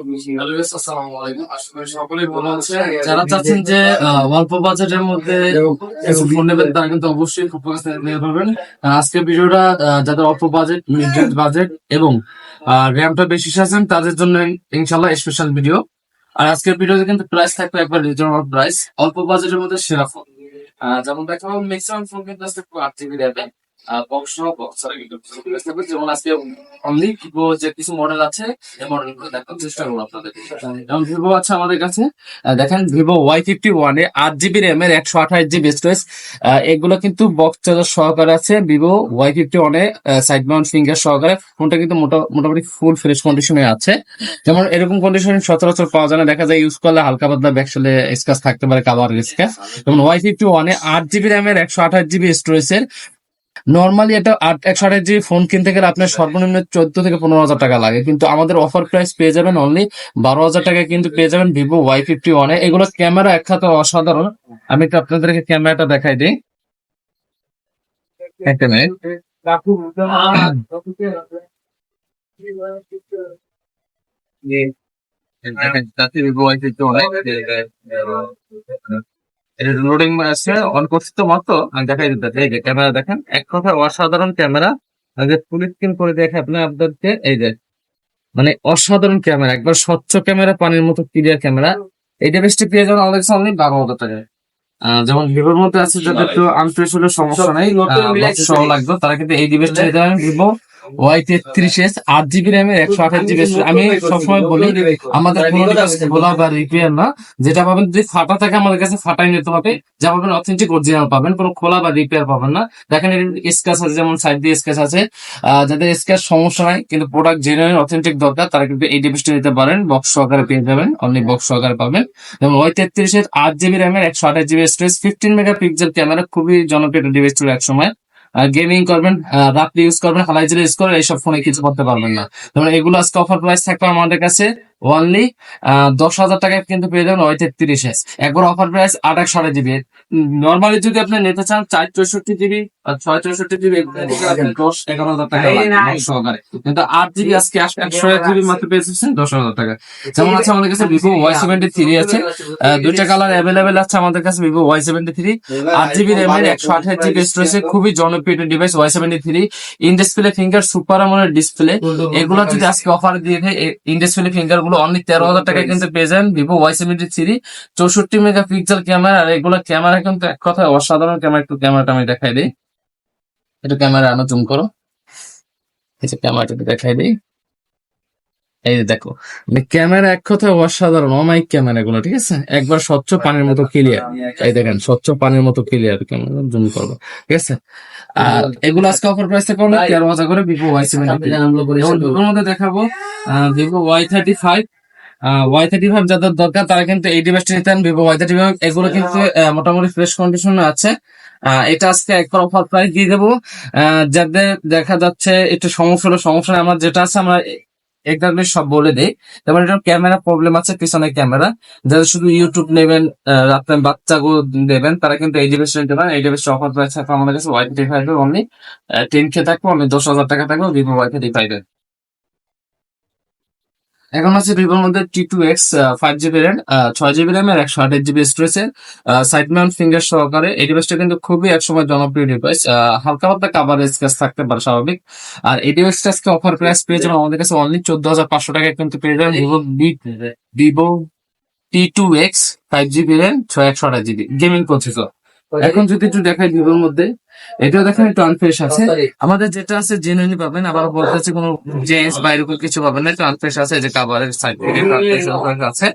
Hello guys, আসসালামু আলাইকুম। আশা করি সকলেই ভালো আছেন। যারা চাচ্ছেন যে অল্প বাজেটের মধ্যে কিছু ফোন নেবেন তারা কিন্তু অবশ্যই ফোকাস নিয়ে পাবেন। আজকের ভিডিওটা যাদের অল্প বাজেট, মিড রেঞ্জ বাজেট এবং র্যামটা বেশি চাচ্ছেন তাদের জন্য ইনশাল্লাহ স্পেশাল ভিডিও। আর আজকের ভিডিওতে কিন্তু প্রাইস থাকবে একবার রিজনেবল প্রাইস, অল্প বাজেটের মধ্যে সেরা ফোন। যেমন দেখাবো ম্যাক্সিমাম ফোন কিন্তু আসতে 8 GB র্যামে বক্স সহ বক্স ছাড়া কিন্তু যেমন আজকে অনলি ভিভো যে কিছু মডেল আছে এই মডেল গুলো দেখার চেষ্টা করবো আপনাদের। যেমন ভিভো আছে আমাদের কাছে, দেখেন ভিভো Y51 8 GB র্যাম এর 128 GB স্টোরেজ। এগুলো কিন্তু বক্স চার্জার সহকারে আছে। Vivo Y51 side Mount finger সহকারে ফোনটা কিন্তু মোটামুটি ফুল ফ্রেশ কন্ডিশনে আছে। যেমন এরকম কন্ডিশন সচরাচর পাওয়া যায় না, দেখা যায় ইউজ করলে হালকা পাতলা ব্যাকসেলে স্ক্র্যাচ থাকতে পারে, কাভার স্ক্র্যাচ। যেমন Y51 8 GB র্যাম এর 128 GB স্টোরেজের নর্মালি এটা 128 GB ফোন কিনতে গেলে আপনার সর্বনিম্ন 14 থেকে 15 হাজার টাকা লাগে, কিন্তু আমাদের অফার প্রাইস পেয়ে যাবেন অনলি 12 হাজার টাকা কিন্তু পেয়ে যাবেন ভিভো Y51। এগুলো ক্যামেরা এক খাতে অসাধারণ। আমি একটু আপনাদেরকে ক্যামেরাটা দেখাই দিই। একটা মিনিট। দেখেন ভিভো Y51 এটা লোডিং আছে, অন করছি তো মাত্র, আমি দেখাই দিতে। এই যে ক্যামেরা দেখেন, এক কথা অসাধারণ ক্যামেরা। আগে ফুল স্ক্রিন করে দেখে আপনাদেরকে, এই যে মানে অসাধারণ ক্যামেরা, একবার স্বচ্ছ ক্যামেরা, পানির মতো ক্লিয়ার ক্যামেরা। এই ডিভাইসটি পেয়ে যাবেন আমাদের কাছে অনলি 12 হাজার টাকায়। যেমন ভিভোর মধ্যে আছে যাদের একটু আনফ্রেশ হলে সমস্যা নাই, সহ লাগবে, তারা কিন্তু এই ডিভাইসটা নিতে পারেন। ভিভো Y33s 8 GB র্যাম এর 128 GB। আমি সবসময় বলি আমাদের কোনো ডিভাইস খোলা বা রিপেয়ার না, যেটা পাবেন যদি ফাটা থাকে আমাদের কাছে ফাটাই নিতে হবে, যা পাবেন অথেন্টিক অরিজিনাল পাবেন, কোনো খোলা বা রিপেয়ার পাবেন না। দেখেন স্ক্র্যাচ আছে, যেমন সাইড দিয়ে স্ক্র্যাচ আছে। যাদের স্ক্র্যাচ সমস্যা নাই কিন্তু প্রোডাক্ট জেনুইন অথেন্টিক দরকার, তারা কিন্তু এই ডিভাইসটা নিতে পারেন, বক্স সহকারে পেয়ে যাবেন, অনলি বক্স সহকারে পাবেন। যেমন Y33 8 GB র্যাম এর 128 GB স্টোরেজ, 15 মেগাপিক্সেল ক্যামেরা, খুবই জনপ্রিয় ডিভাইস ছিল এক সময়। গেমিং করবেন, রাত্রি ইউজ করবেন, হাইলাইট ইউজ করবেন, এইসব ফোনে কিছু করতে পারবেন না। যেমন এগুলো আজকে অফার প্রাইস থাকবে আমাদের কাছে অনলি 10 হাজার টাকায় কিন্তু পেয়ে যাবেন Y33। একবার অফার প্রাইস 8/128 GB। নর্মালি যদি আপনি নিতে চান 464 GB আর 664 GB 10-11 হাজার টাকা সহকারে, কিন্তু 8 GB আজকে 128 GB মাত্র পেয়েছেন 10 হাজার টাকা। যেমন আছে আমাদের কাছে ভিভো Y73 আছে, দুইটা কালার অ্যাভেলেবেল আছে আমাদের কাছে। ভিভো Y73 8 GB র্যাম এর 128 GB স্টোরেজ, খুবই জনপ্রিয় device Y73। In display finger super AMOLED display, এগুলো যদি আজকে অফার দিয়ে দেয় ইন ডিসপ্লে ফিঙ্গার গুলো অনলি 13 হাজার টাকায় কিন্তু পেয়ে যান। ভিভো Y73 64 মেগাপিক্সেল ক্যামেরা, আর এগুলো ক্যামেরা কিন্তু এক কথায় অসাধারণ ক্যামেরা। একটু ক্যামেরাটা আমি দেখাই দিই, একটু ক্যামেরা আনো জুম করো, এই যে ক্যামেরাটা দেখাই দিই। এই যে দেখো, মানে ক্যামেরা এক কথায় অসাধারণ, অমাইক ক্যামেরা গুলো, ঠিক আছে, একবার স্বচ্ছ পানির মতো ক্লিয়ার। এই দেখেন স্বচ্ছ পানির মতো ক্লিয়ার, ক্যামেরা জুম করবো, ঠিক আছে। আর এগুলো আজকে অফার প্রাইস থেকে 13 হাজার করে ভিভো Y73। মধ্যে দেখাবো ভিভো Y35। Y35 যাদের দরকার তারা কিন্তু এই ডিভাইসটা নিতেন, ভিভো Y35। এগুলো কিন্তু মোটামুটি ফ্রেশ কন্ডিশনে আছে। এটা আজকে একবার অফার প্রাইস দিয়ে দেবো। যাদের দেখা যাচ্ছে একটু সমস্যা নেই, আমার যেটা আছে আমরা এক্সাক্টলি সব বলে দেই। যেমন এটা ক্যামেরা প্রবলেম আছে, পিছনে ক্যামেরা, যাদের শুধু ইউটিউব নেবেন, রাত্রে বাচ্চাগুলো নেবেন, তারা কিন্তু এই ডিভাইসটা নিতে পারেন। এই ডিভাইসটা অফার প্রাইস থাকবে আমাদের কাছে Y35 অনলি 10K থাকবে, অনলি 10 হাজার টাকা থাকবে ভিভো Y35। এখন আছে ভিভোর মধ্যে T2X 5 GB RAM, 6 GB RAM এর 128 GB স্টোরেজের, সাইড মাউন্ট ফিঙ্গার সহকারে। এই ডিভাইসটা কিন্তু খুবই একসময় জনপ্রিয় ডিভাইস, হালকা পাতলা কাভার স্ক্র্যাচ থাকতে পারে স্বাভাবিক। আর এই ডিভাইসটা আজকে অফার প্রাইস পেয়ে যাবেন আমাদের কাছে অনলি 14,500 টাকায় কিন্তু পেয়ে যাবেন Vivo T2X 5 GB RAM 128 GB gaming processor. এখন যদি একটু দেখাই ভিভোর মধ্যে, এটাও দেখেন একটু আনফ্রেশ আছে। আমাদের যেটা আছে জেনুইনলি পাবেন, আবার বলতে হচ্ছে কোনো জেন্স বা এরকম কিছু পাবেন না, একটু আনফ্রেশ আছে। যে কাভারের সাইড থেকে আছে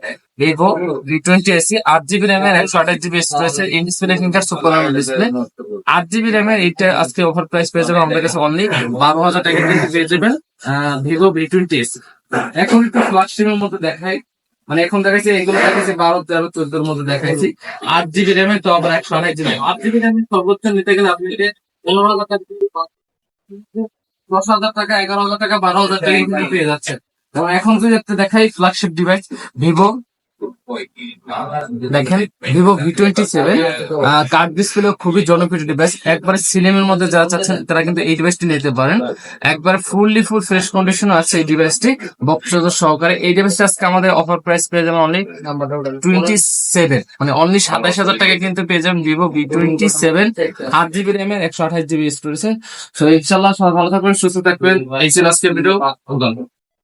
ভিভো V20 8 GB র্যাম এর 128 GB storage, in display finger super AMOLED display, 8 GB RAM এর। এটা আজকে অফার প্রাইস পেয়ে যাবেন আমাদের কাছে অনলি 12,000 টাকা কিন্তু পেয়ে যাবেন ভিভো V20। এখন একটু ফ্ল্যাগশিপের মধ্যে দেখাই, মানে এখন দেখাচ্ছি এগুলো দেখাচ্ছি 12, 13, 14 মধ্যে দেখাইছি। 8 GB র্যামের তো আবার 128 GB। 8 GB র্যামের সর্বোচ্চ নিতে গেলে আপনি 15,000 টাকা, 10,000 টাকা, 11,000 টাকা, 12,000 টাকা কিন্তু পেয়ে যাচ্ছে। এবং এখন যদি একটা দেখাই ফ্ল্যাগশিপ ডিভাইস ভিভো দেখেন ভিভো V27 কার্ড ডিসপ্লে খুবই জনপ্রিয় ডিভাইস। একবারে সিনেমের মধ্যে যারা চাচ্ছেন তারা কিন্তু এই ডিভাইসটি নিতে পারেন। একবার ফুল ফ্রেশ কন্ডিশন আছে এই ডিভাইসটি, বক্স সহকারে। এই ডিভাইসটি আজকে আমাদের অফার প্রাইস পেয়ে যাবেন অনলি 27, মানে অনলি 27,000 টাকা কিন্তু পেয়ে যাবেন ভিভো V27 8GB র্যাম এর 128GB স্টোরেজ। তো ইনশাআল্লাহ সবাই ভালো থাকবেন, সুস্থ থাকবেন। এই ছিল আজকের ভিডিও।